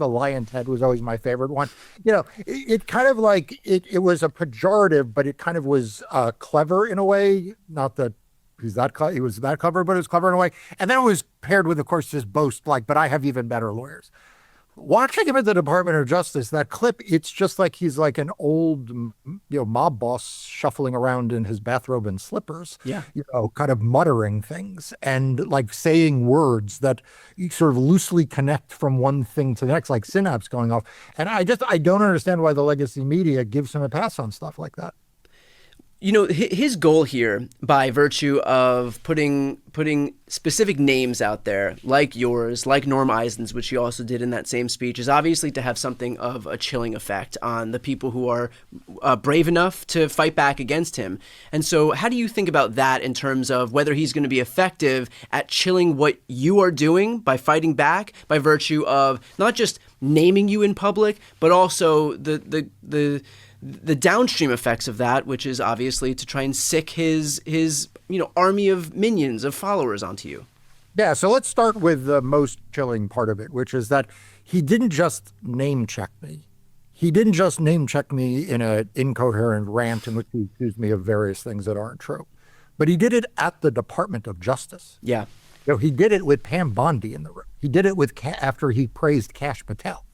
the lion's head was always my favorite one. It kind of like it was a pejorative, but it kind of was clever in a way. Not that he was that clever, but it was clever in a way. And then it was paired with, of course, this boast like, but I have even better lawyers. Watching him at the Department of Justice, that clip, it's just like he's like an old, mob boss shuffling around in his bathrobe and slippers, Yeah. kind of muttering things and like saying words that you sort of loosely connect from one thing to the next, like synapse going off. And I don't understand why the legacy media gives him a pass on stuff like that. His goal here, by virtue of putting specific names out there, like yours, like Norm Eisen's, which he also did in that same speech, is obviously to have something of a chilling effect on the people who are brave enough to fight back against him. And so how do you think about that in terms of whether he's going to be effective at chilling what you are doing by fighting back, by virtue of not just naming you in public, but also the downstream effects of that, which is obviously to try and sick his army of minions, of followers onto you? Yeah, so let's start with the most chilling part of it, which is that he didn't just name check me. He didn't just name check me in an incoherent rant in which he accused me of various things that aren't true, but he did it at the Department of Justice. Yeah. He did it with Pam Bondi in the room. He did it with after he praised Kash Patel.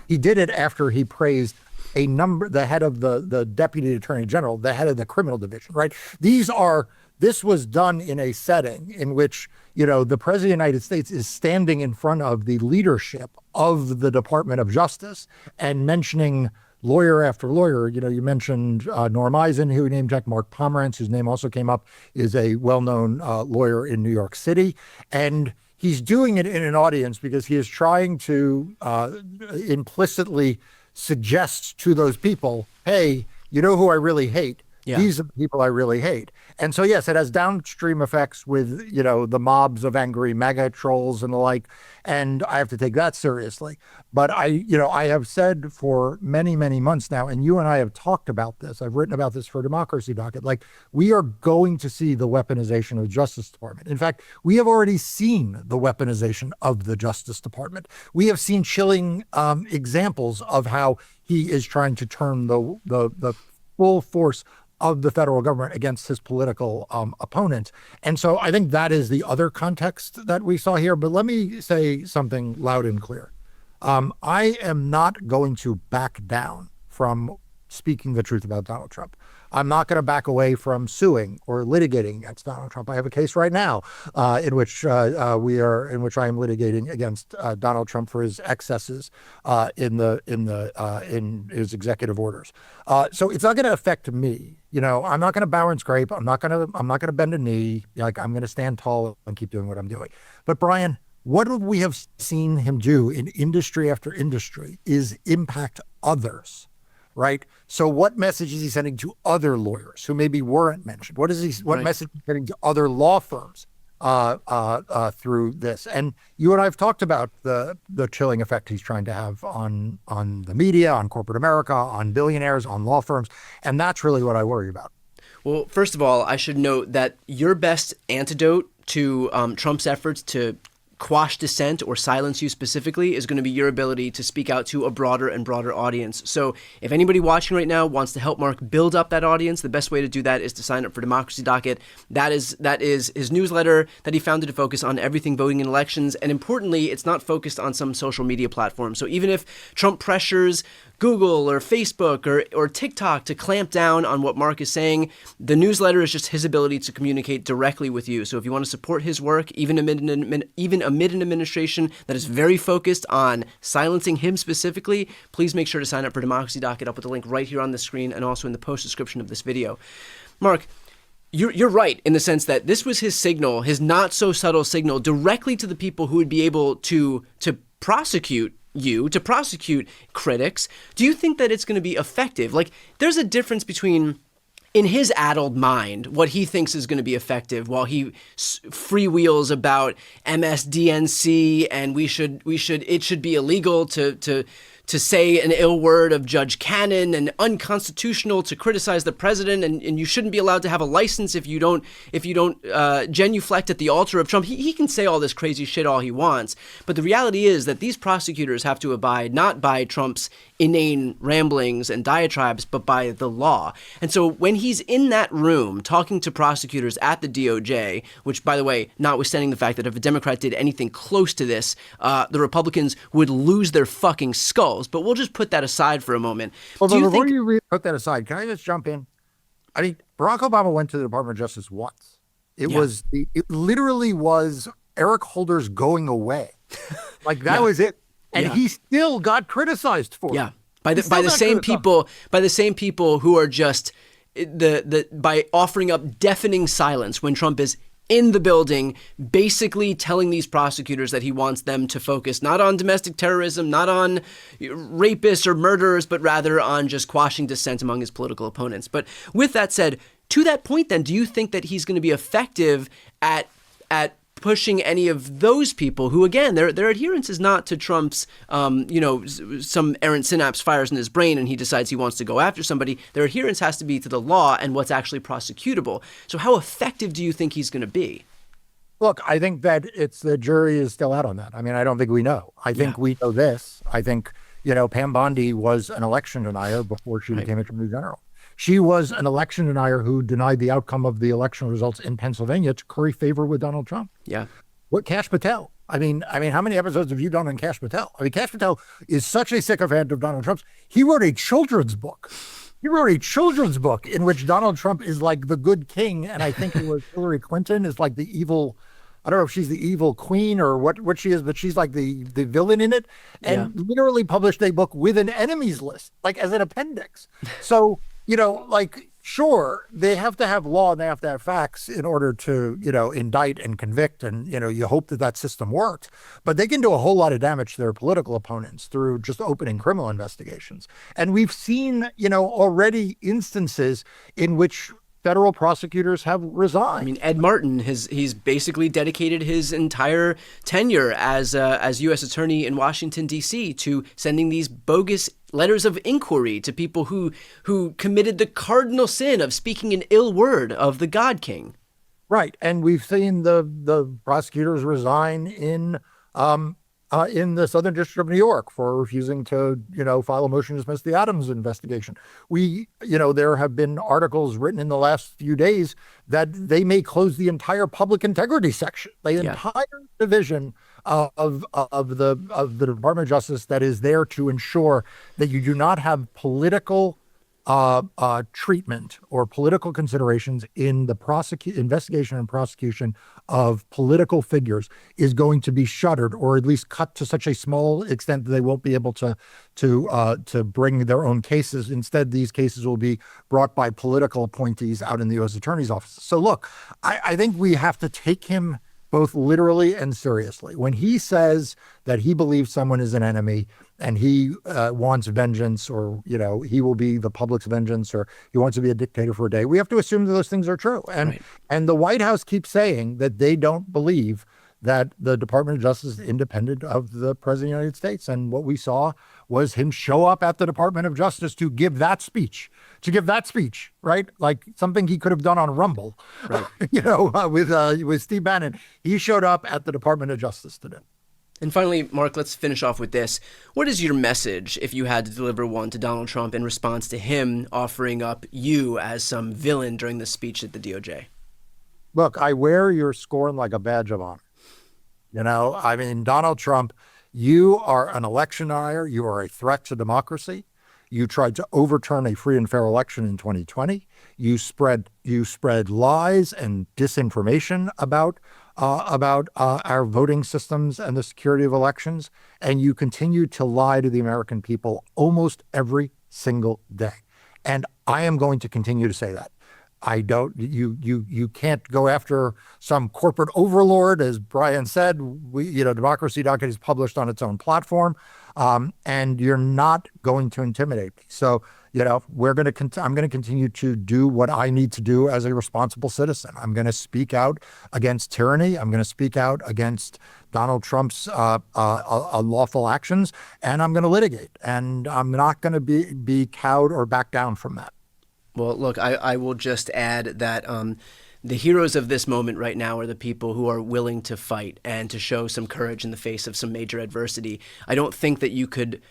He did it after he praised the head of the Deputy Attorney General, the head of the criminal division, right? This was done in a setting in which, the President of the United States is standing in front of the leadership of the Department of Justice and mentioning lawyer after lawyer. You mentioned Norm Eisen, who named Jack. Mark Pomerantz, whose name also came up, is a well-known lawyer in New York City. And he's doing it in an audience because he is trying to implicitly suggest to those people, hey, you know who I really hate? Yeah. These are the people I really hate. And so, yes, it has downstream effects with, the mobs of angry MAGA trolls and the like. And I have to take that seriously. But I have said for many, many months now, and you and I have talked about this, I've written about this for Democracy Docket, like we are going to see the weaponization of the Justice Department. In fact, we have already seen the weaponization of the Justice Department. We have seen chilling examples of how he is trying to turn the full force of the federal government against his political opponents. And so I think that is the other context that we saw here. But let me say something loud and clear. I am not going to back down from speaking the truth about Donald Trump. I'm not going to back away from suing or litigating against Donald Trump. I have a case right now in which I am litigating against Donald Trump for his excesses in his executive orders. So it's not going to affect me. I'm not going to bow and scrape. I'm not going to bend a knee. Like, I'm going to stand tall and keep doing what I'm doing. But Brian, what we have seen him do in industry after industry is impact others. Right. So what message is he sending to other lawyers who maybe weren't mentioned? What message is he sending to other law firms through this? And you and I have talked about the chilling effect he's trying to have on the media, on corporate America, on billionaires, on law firms. And that's really what I worry about. Well, first of all, I should note that your best antidote to Trump's efforts to quash dissent or silence you specifically is going to be your ability to speak out to a broader and broader audience. So if anybody watching right now wants to help Mark build up that audience, the best way to do that is to sign up for Democracy Docket. That is his newsletter that he founded to focus on everything voting and elections. And importantly, it's not focused on some social media platform. So even if Trump pressures Google or Facebook or TikTok to clamp down on what Mark is saying, the newsletter is just his ability to communicate directly with you. So if you want to support his work, even amid an administration that is very focused on silencing him specifically, please make sure to sign up for Democracy Docket. I'll put the link right here on the screen and also in the post description of this video. Mark, you're right in the sense that this was his signal, his not so subtle signal, directly to the people who would be able to prosecute critics. Do you think that it's going to be effective? Like, there's a difference between, in his addled mind, what he thinks is going to be effective while he freewheels about MSDNC and it should be illegal to to say an ill word of Judge Cannon and unconstitutional to criticize the president, and you shouldn't be allowed to have a license if you don't genuflect at the altar of Trump. He can say all this crazy shit all he wants, but the reality is that these prosecutors have to abide not by Trump's inane ramblings and diatribes, but by the law. And so when he's in that room talking to prosecutors at the DOJ, which, by the way, notwithstanding the fact that if a Democrat did anything close to this, the Republicans would lose their fucking skulls. But we'll just put that aside for a moment. Well, before you put that aside, can I just jump in? I mean, Barack Obama went to the Department of Justice once. It literally was Eric Holder's going away. Like that was it. And he still got criticized for it. By the same people who are just by offering up deafening silence when Trump is in the building, basically telling these prosecutors that he wants them to focus not on domestic terrorism, not on rapists or murderers, but rather on just quashing dissent among his political opponents. But with that said, to that point then, do you think that he's going to be effective at pushing any of those people who, again, their adherence is not to Trump's, some errant synapse fires in his brain and he decides he wants to go after somebody. Their adherence has to be to the law and what's actually prosecutable. So how effective do you think he's going to be? Look, I think that the jury is still out on that. I mean, I don't think we know. I think we know this. I think, Pam Bondi was an election denier before she became Attorney General. She was an election denier who denied the outcome of the election results in Pennsylvania to curry favor with Donald Trump. Yeah. What Kash Patel? I mean, how many episodes have you done on Kash Patel? I mean, Kash Patel is such a sycophant of Donald Trump's. He wrote a children's book. In which Donald Trump is like the good king, and I think it was Hillary Clinton is like the evil. I don't know if she's the evil queen or what she is, but she's like the villain in it, and literally published a book with an enemies list, like as an appendix. So. Sure, they have to have law and they have to have facts in order to, indict and convict. And, you hope that system works. But they can do a whole lot of damage to their political opponents through just opening criminal investigations. And we've seen, already instances in which federal prosecutors have resigned. I mean, Ed Martin he's basically dedicated his entire tenure as U.S. attorney in Washington, D.C. to sending these bogus letters of inquiry to people who committed the cardinal sin of speaking an ill word of the God King. Right. And we've seen the prosecutors resign in the Southern District of New York for refusing to, file a motion to dismiss the Adams investigation. There have been articles written in the last few days that they may close the entire public integrity section, the entire division of the Department of Justice that is there to ensure that you do not have political treatment or political considerations in the investigation and prosecution of political figures is going to be shuttered, or at least cut to such a small extent that they won't be able to bring their own cases. Instead, these cases will be brought by political appointees out in the U.S. Attorney's Office. So look, I think we have to take him both literally and seriously. When he says that he believes someone is an enemy and he wants vengeance, or, he will be the public's vengeance, or he wants to be a dictator for a day, we have to assume that those things are true. And the White House keeps saying that they don't believe that the Department of Justice is independent of the President of the United States. And what we saw was him show up at the Department of Justice to give that speech, right? Like something he could have done on Rumble, right? With Steve Bannon. He showed up at the Department of Justice today. And finally, Mark, let's finish off with this. What is your message, if you had to deliver one, to Donald Trump in response to him offering up you as some villain during the speech at the DOJ? Look, I wear your scorn like a badge of honor. Donald Trump, you are an election denier. You are a threat to democracy. You tried to overturn a free and fair election in 2020. You spread lies and disinformation about our voting systems and the security of elections, and you continue to lie to the American people almost every single day. And I am going to continue to say that. You can't go after some corporate overlord, as Brian said. Democracy.com is published on its own platform, and you're not going to intimidate me. So, I'm going to continue to do what I need to do as a responsible citizen. I'm going to speak out against tyranny. I'm going to speak out against Donald Trump's unlawful actions, and I'm going to litigate, and I'm not going to be cowed or back down from that. Well, look, I will just add that the heroes of this moment right now are the people who are willing to fight and to show some courage in the face of some major adversity. I don't think that you could